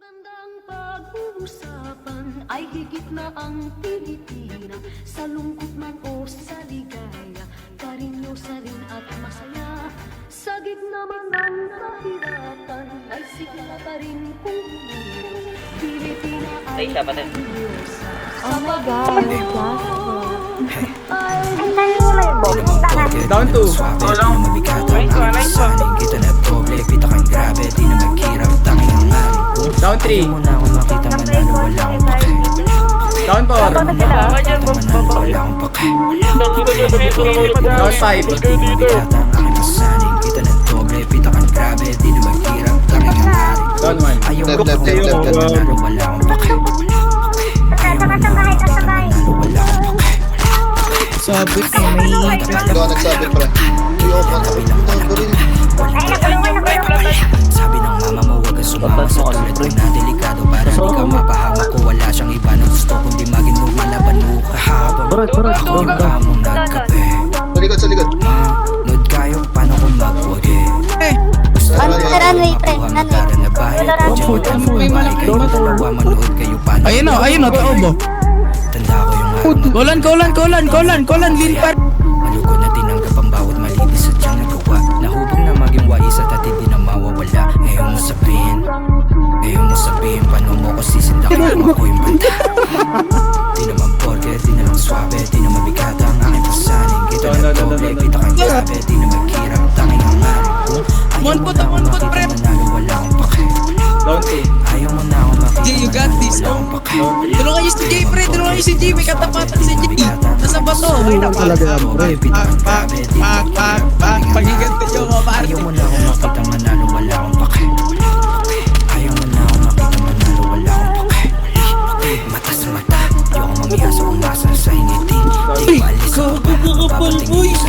Magandang pag-uusapan ay higit na ang Pilipinas. Sa lungkot man o sa ligaya, karinyosa rin at masaya. Sa gitna man ng kahirapan ay sigla pa rin kung Pilipina ay karinyosa. Oh my God, Down 2. Down 3. Down 4. Down 5. Down 1. sabi ko may Ikaw ang nagsabi pre. Uy, ako ang baril. Sabi ng mama mo wag kang sumama sa tulad ko na delikado para di ka mapahamak ko. Wala siyang iba na gusto kundi maging normal na banuka habang ako yung kamong nagkape. Sa likod, sa likod. Nood kayo paano kung magwagi. runway pre, runway. Na bahay at dyan magbabahay kayo dalawa manood kayo paano. Ayun o, taobo. Tanda ko yung Kolan, linpar. malugod na tinanggap ang bawat mali di sadyang nagawa. Nahubog na maging wais at hindi na mawawala. Ngayon mo sabihin paano mo ko sisindak kung ako yung banda. Di naman porke, di na lang swabe, di na mabigat ang aking pasaning. Kita na doble, kita kang sabi, di na maghirap, tanging ang maring. Monpot, pre. Manalo, wala akong pake. Down 2. Ayaw mo na ako makita. Jay, you got this, Wala no? akong pake. Tulungan niyo si Jay, pre. Tulungan niyo si Jay. May katapatan si Jay. Nasa bato. Paghiganti nyo mga pare. Ayaw mo na ako makita manalo, wala akong pake. Ayaw mo na ako makita manalo, wala akong pake. Mata sa mata, di ako mamiyasa umasa sa initi. Di ko alis ako para babatayin ko sa